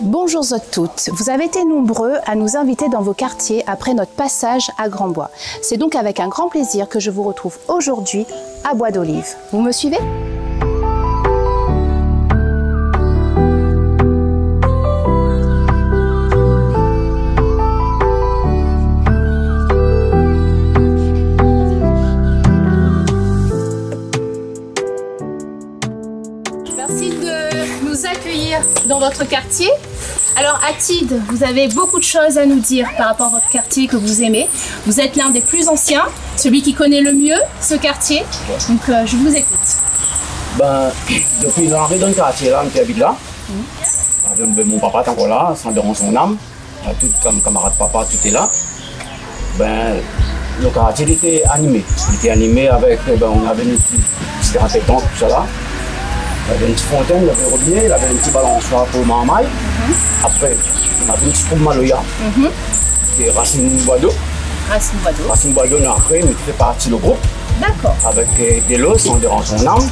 Bonjour à toutes, vous avez été nombreux à nous inviter dans vos quartiers après notre passage à Grand-Bois. C'est donc avec un grand plaisir que je vous retrouve aujourd'hui à Bois d'Olive. Vous me suivez ? Merci de nous accueillir dans votre quartier. Alors Atid, vous avez beaucoup de choses à nous dire par rapport à votre quartier que vous aimez. Vous êtes l'un des plus anciens, celui qui connaît le mieux ce quartier. Donc je vous écoute. Depuis l'arrivée dans le quartier là, on habite là. Mon papa est encore là, sans dérange son âme. Tout comme camarade papa, tout est là. Le quartier était animé. Il était animé avec, on avait une petite répétante, tout ça là. Il y avait une petite fontaine, il y avait un robinet, il y avait un petit balançoire pour marmaille. Après, on avait une petite troupe maloya. C'était Racine Boideau. Racine Boideau, après, il fait partie du groupe. D'accord. Avec Delos, sans dérange son âme.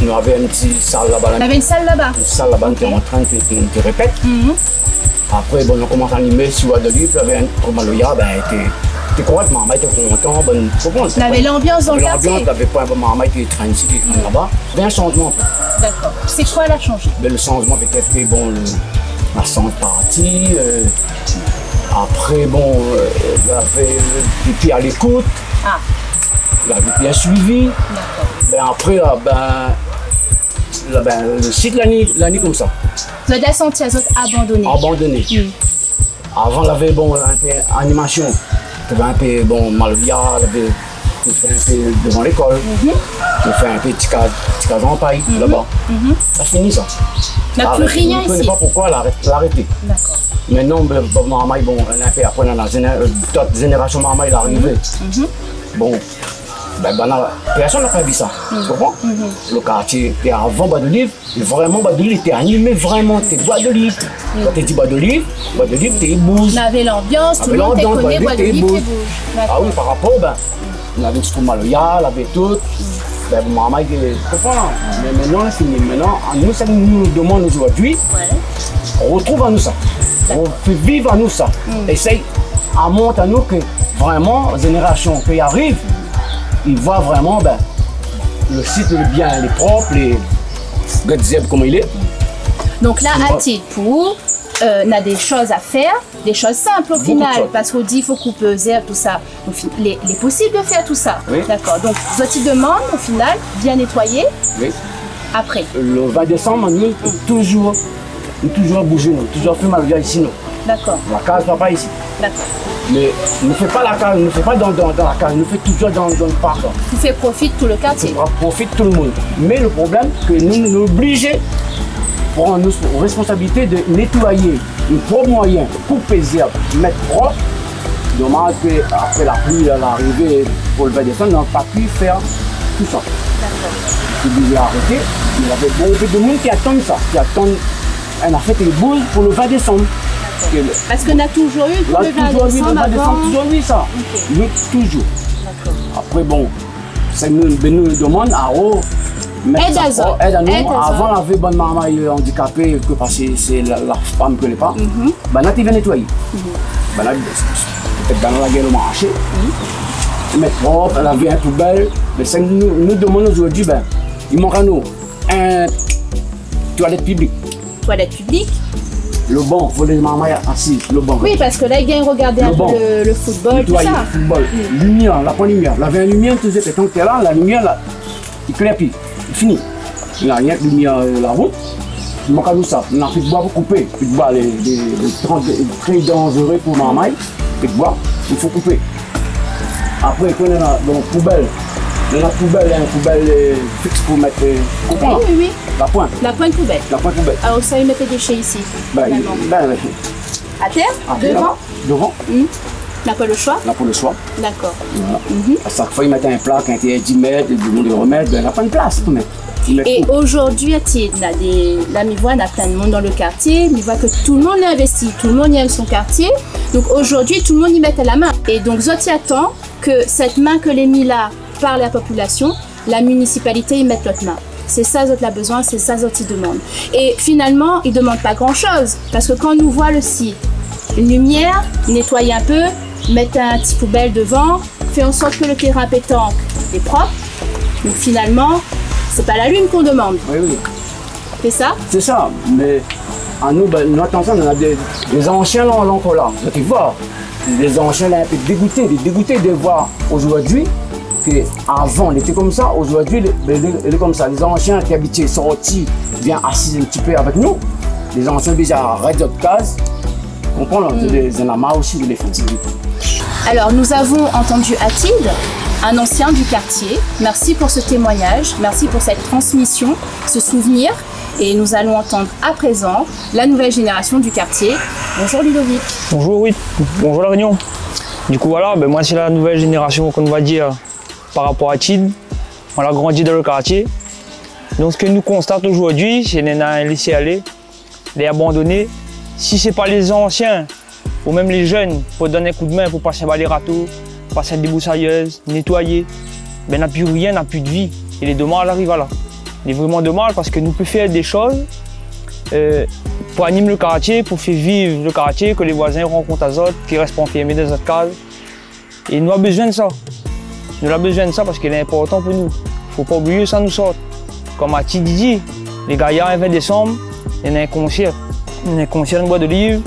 On avait une petite salle là-bas. On avait une salle là-bas. Une salle là-bas qui est en train de répète. Après, on commence à animer sur Bois d'Olive, il y avait un troupe maloya, c'était correct, maman était content, on avait l'ambiance dans le quartier. L'ambiance, il n'y avait pas un maman qui traîne ici, qui traîne là-bas. Il y avait un changement. D'accord. C'est quoi la changé? Le changement peut-être, la santé partie. Après, il y avait des pieds à l'écoute. Il y avait bien suivi. Après, le site l'année comme ça. Vous avez senti à vous abandonné? Abandonné. Avant, il y avait un peu animation. Il y avait un peu Malvia, on fait un peu devant l'école. On fait un peu petit cas en paille là-bas. Ça finit ça. Il n'y a plus rien ici. Je ne sais pas pourquoi elle a arrêté. D'accord. Maintenant, Marmaille, après la génération Marmaille est arrivée. Personne n'a pas vu ça. Tu comprends? Le quartier était avant Bois d'Olive, vraiment Bois d'Olive était animé, vraiment, c'était Bois d'Olive. Quand tu dis Bois d'Olive, t'es bouge. On avait l'ambiance, tout le monde connaît Bois d'Olive, t'es bouge. Ah oui, par rapport, on avait une troupe maloya, on avait tout. Maman, tu comprends? Mais maintenant, c'est fini. Maintenant, nous, ça nous demande aujourd'hui, on retrouve à nous ça. On fait vivre à nous ça. Essaye à montrer à nous que vraiment, la génération qui arrive, il voit vraiment le site est bien, il est propre, les gazeb comme il est. Donc là, Atid, pour on a des choses à faire, des choses simples au final, parce qu'on dit qu'il faut couper les herbes, tout ça. Donc, il est possible de faire tout ça. D'accord. Donc, Zoti demande au final, bien nettoyer. Après. Le 20 décembre, nous toujours bouger, nous toujours faire mal ici. D'accord. La case va pas ici. D'accord. Mais ne fait pas la case, ne fait pas dans la case, nous fait toujours dans le parc. Vous faites profit tout le quartier. Profite tout le monde. Mais le problème, c'est que nous sommes obligés prendre nos responsabilités de nettoyer, un propre moyen, couper les herbes, mettre propre. Dommage qu'après la pluie, l'arrivée pour le 20 décembre, on n'a pas pu faire tout ça. D'accord. Il a arrêté. Il y avait beaucoup de monde qui attendent ça, qui attendent un affaire de boule pour le 20 décembre. Parce qu'on a toujours eu pour le 20 décembre avant. Toujours eu ça. Oui, toujours. Après, ça nous demande à aide à nous. Avant, on avait bonne maman handicapée, parce que c'est la femme que les pas. Là, tu viens nettoyer. Peut-être dans la guerre au marché. Mettre propre, elle avait un poubelle. Mais ça nous demande aujourd'hui, il manque à nous un toilette publique. Toilette publique? Le banc, il faut les mamans assis, le banc. Oui, parce que là, il vient regarder un peu le football, tout ça. Le football, lumière, la point lumière. La lumière, tu sais, tant que tu es là, la lumière, là, il claire plus. Il finit. Il n'y a rien que lumière, la route. Il manque à nous ça. On a plus de bois pour couper. Plus de bois, les très dangereux pour maman. Plus de bois, il faut couper. Après, quand on est dans la poubelle, la poubelle fixe pour mettre. Oui. La pointe. La pointe poubelle. La pointe poubelle. Alors ça, il met tes déchets ici. À terre? Devant? Devant. On n'a pas le choix? On n'a pas le choix. D'accord. À chaque fois, ils mettent un plat quand il est 10 mètres, ils vont le remettre, il n'y a pas de place pour mettre. Et aujourd'hui, là, mi voit, on a plein de monde dans le quartier, mi voit que tout le monde est investi, tout le monde aime son quartier. Donc aujourd'hui, tout le monde y met la main. Et donc, Zoti attend que cette main que les mis là par la population, la municipalité y mette l'autre main. c'est ça dont il a besoin, c'est ça dont il demande. Et finalement, il ne demande pas grand-chose, parce que quand on nous voit le site, une lumière, nettoyer un peu, mettre un petit poubelle devant, faire en sorte que le terrain pétanque est propre. Donc finalement, c'est pas la lune qu'on demande. Oui, oui. C'est ça? C'est ça, mais à nous, ben, attention, on a des anciens là encore là. Tu vois, les anciens là un peu dégoûtés de voir aujourd'hui qu'avant il était comme ça, aujourd'hui il est comme ça. Les anciens qui habitaient sortis viennent assis un petit peu avec nous. Les anciens déjà arrêtent d'autres cases. On comprend, ils en ont marre aussi de les fatiguer. Alors nous avons entendu Atid, un ancien du quartier. Merci pour ce témoignage, merci pour cette transmission, ce souvenir. Et nous allons entendre à présent la nouvelle génération du quartier. Bonjour Ludovic. Bonjour, oui. Bonjour La Réunion. Du coup voilà, moi c'est la nouvelle génération qu'on va dire par rapport à Atid. On a grandi dans le quartier. Donc ce que nous constatons aujourd'hui, c'est qu'on a laissé aller, les abandonnés. Si ce n'est pas les anciens ou même les jeunes pour donner un coup de main, pour passer les râteaux, passer des débroussailleuse, nettoyer, on n'a plus rien, on n'a plus de vie. Et les dommages arrivent là. Il est vraiment dommage parce que nous pouvons faire des choses pour animer le quartier, pour faire vivre le quartier, que les voisins rencontrent les autres, qu'ils restent enfermés dans notre case. Et nous avons besoin de ça. Nous avons besoin de ça parce qu'il est important pour nous. Il ne faut pas oublier ça nous sort. Comme Atid dit, les gaillards, le 20 décembre, il y a un concert. Il y a un concert de bois de livre.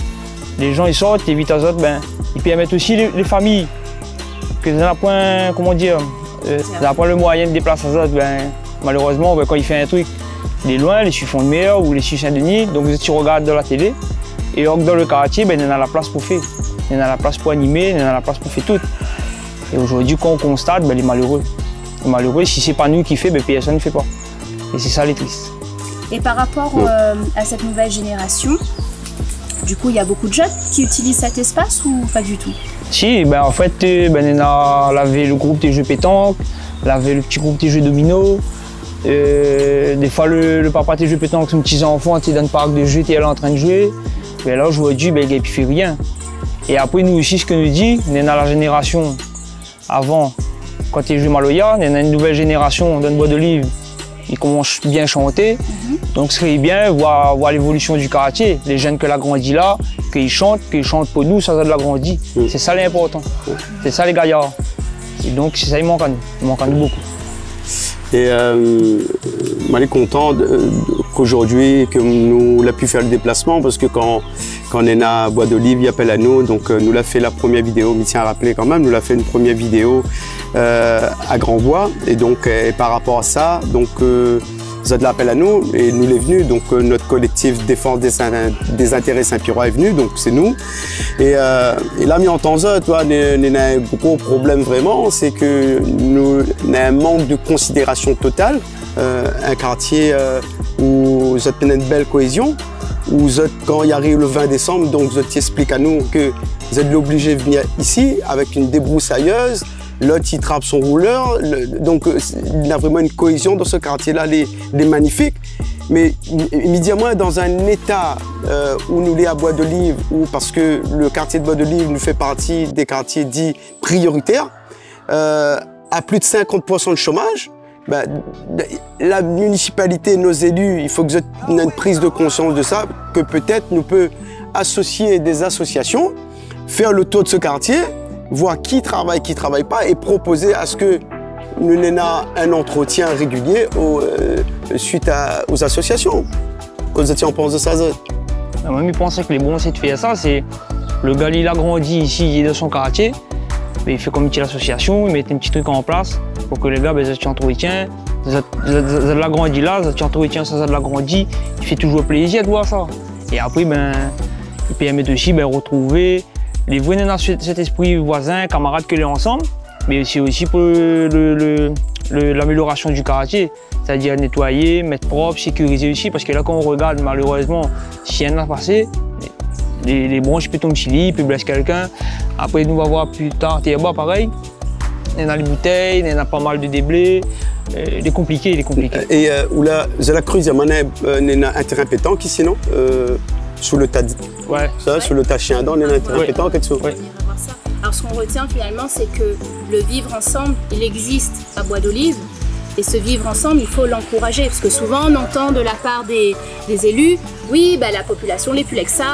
Les gens ils sortent, ils évitent les autres, ils permettent aussi les familles. Que ça n'a point, comment dire, ça n'a pas le moyen de déplacer les autres. Malheureusement, quand il fait un truc, il est loin, les Suisses font de meilleur ou les Suisses Saint-Denis, donc tu regardes dans la télé. Et dans le quartier, il y a la place pour faire. Il y a la place pour animer, il y a la place pour faire tout. Et aujourd'hui, quand on constate, il est malheureux. Il est malheureux, si ce n'est pas nous qui fait, personne ne fait pas. Et c'est ça les triste. Et par rapport à cette nouvelle génération, du coup, il y a beaucoup de jeunes qui utilisent cet espace ou pas du tout? Si, en fait, on a lavé le groupe des jeux pétanque, lavé le petit groupe des jeux domino. Des fois, le papa des jeux pétanque, son petit enfant, dans le parc de jeux, il est en train de jouer. Mais là, aujourd'hui, il ne fait rien. Et après, nous aussi, ce que nous dit, on a la génération avant, quand il joue Maloya, on a une nouvelle génération dans le bois de livre. Ils commencent bien à chanter. Donc ce serait bien voir l'évolution du quartier. Les jeunes que l'a grandi là, qu'ils chantent pour nous, ça l'a grandi. C'est ça l'important. C'est ça les gaillards. Et donc c'est ça, il manque à nous. Il manque à nous beaucoup. Et on est content qu'aujourd'hui, que nous l'a pu faire le déplacement, parce que quand on est à Bois d'Olive, il appelle à nous, donc nous l'a fait la première vidéo, mais tiens à rappeler quand même, nous l'a fait une première vidéo à Grand-Bois, et donc par rapport à ça, donc vous avez l'appel à nous, et nous l'est venu, donc notre collectif Défense des intérêts Saint-Pirois est venu, donc c'est nous. Et là, mais en temps ça, toi, on a un gros problème vraiment, c'est que nous avons un manque de considération totale, un quartier où vous avez une belle cohésion, où vous êtes, quand il arrive le 20 décembre, donc vous explique à nous que vous êtes obligé de venir ici avec une débroussailleuse. L'autre, il trappe son rouleur, donc il y a vraiment une cohésion dans ce quartier-là, il est magnifique. Mais immédiatement, dans un état où nous sommes à Bois d'Olive, parce que le quartier de Bois d'Olive nous fait partie des quartiers dits prioritaires, à plus de 50% de chômage, la municipalité, nos élus, il faut que nous ayons une prise de conscience de ça, que peut-être nous peut associer des associations, faire le tour de ce quartier, voir qui travaille pas et proposer à ce que nous ayons un entretien régulier suite aux associations. Qu'est-ce que tu en penses de ça, Zod? Moi, je pensais que les bons, c'est de faire ça. C'est le gars, il a grandi ici, il est dans son quartier. Mais il fait comme une petite association, il met un petit truc en place pour que les gars, ils entretien. Ils l'a grandi là, ils entretien, ça l'a grandi. Il fait toujours plaisir de voir ça. Et après, il permet aussi retrouver les vrais dans cet esprit voisin, camarades que les ensemble, mais c'est aussi pour l'amélioration du quartier, c'est-à-dire nettoyer, mettre propre, sécuriser aussi, parce que là quand on regarde malheureusement, si rien n'a passé, les branches peuvent tomber chili, peuvent blesser quelqu'un. Après nous on va voir plus tard, bas pareil, il y en a les bouteilles, il y en a pas mal de déblais, il est compliqué, Et là, vous avez cru, il y a un terrain pétanque ici, non? Sous le tas, sous le tas chien, on a un terrain pétanque et tout. Alors ce qu'on retient finalement, c'est que le vivre ensemble, il existe à Bois d'Olive, Et ce vivre ensemble, il faut l'encourager, parce que souvent on entend de la part des élus, oui, la population n'est plus avec ça,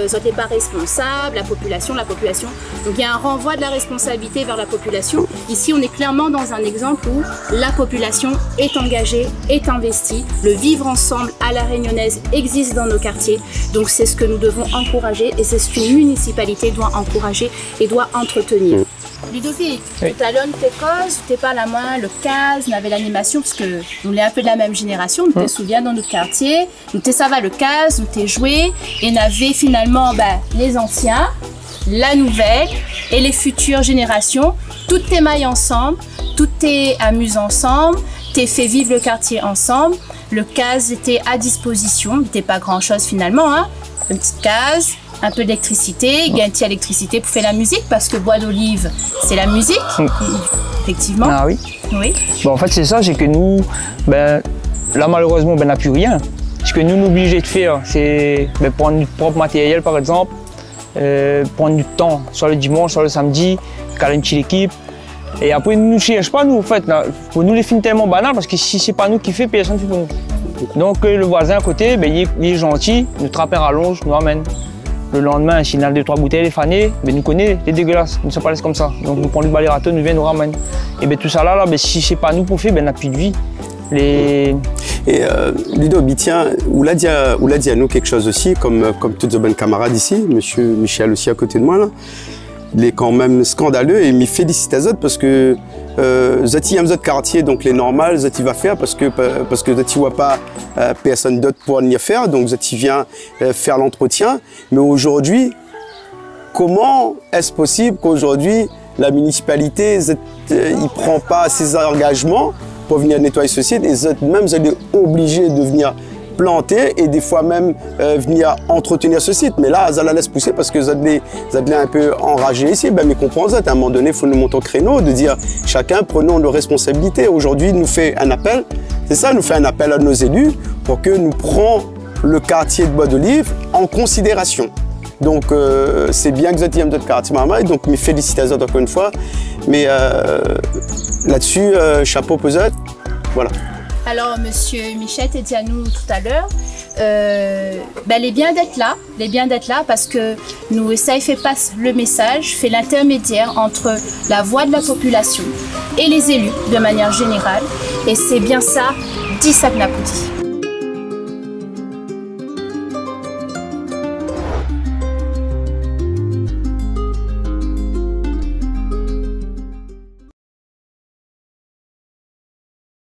ça n'est pas responsable, la population. Donc il y a un renvoi de la responsabilité vers la population. Ici, on est clairement dans un exemple où la population est engagée, est investie. Le vivre ensemble à la Réunionnaise existe dans nos quartiers. Donc c'est ce que nous devons encourager et c'est ce qu'une municipalité doit encourager et doit entretenir. Ludovic, oui. Tout à l'heure, nous t'es pas la main, le 15, on avait l'animation, parce que nous sommes un peu de la même génération, nous te souviens dans notre quartier, nous ça va le 15, nous t'es joué, et on avait finalement les anciens, la nouvelle et les futures générations, toutes tes mailles ensemble, toutes tes amuses ensemble, t'es fait vivre le quartier ensemble, le 15 était à disposition, n'était pas grand chose finalement, hein, une petite case, un peu d'électricité, il y a une petite électricité pour faire la musique parce que Bois d'Olive, c'est la musique, effectivement. Ah oui. Oui. Bon, en fait, c'est ça, c'est que nous, là malheureusement, on n'a plus rien. Ce que nous sommes obligés de faire, c'est prendre notre propre matériel, par exemple, prendre du temps, soit le dimanche, soit le samedi, caler une petite équipe. Et après, nous ne cherchons pas, nous, en fait. Là, pour nous, les films tellement banals parce que si ce n'est pas nous qui fait, personne ne fait pour nous. Donc, le voisin à côté, il est gentil, nous trappe un rallonge, nous amène. Le lendemain, s'il y a 2-3 bouteilles, les fanés, nous connaît, les dégueulasses, nous ne sommes pas laissés comme ça. Donc nous prenons le balérateur, nous vient, nous ramène. Et tout ça là, si ce n'est pas nous pour faire, on n'a plus de vie. Et Ludo, tiens, Oula dit à nous quelque chose aussi, comme toutes les bonnes camarades ici, monsieur Michel aussi à côté de moi là. Il est quand même scandaleux et il me félicite à Zot parce que Zati aime Zot quartier, donc les normales, Zati va faire parce que Zati voit pas personne d'autre pour y faire, donc Zati vient faire l'entretien. Mais aujourd'hui, comment est-ce possible qu'aujourd'hui la municipalité il prend pas ses engagements pour venir nettoyer ce site et Zot même elle est obligée de venir planter et des fois même venir entretenir ce site. Mais là, ça la laisse pousser parce que ça est un peu enragé ici. Mais comprends ça, à un moment donné, il faut nous monter au créneau, de dire chacun prenons nos responsabilités. Aujourd'hui, nous fait un appel, c'est ça, nous fait un appel à nos élus pour que nous prenions le quartier de Bois d'Olive en considération. Donc c'est bien que vous êtes notre quartier Mama, donc mes félicitations encore une fois. Mais là-dessus, chapeau pesant, voilà. Alors, monsieur Michel t'a dit à nous tout à l'heure, les bien d'être là, parce que nous, ça fait passer le message, fait l'intermédiaire entre la voix de la population et les élus de manière générale, et c'est bien ça, dit Sagnapoudi.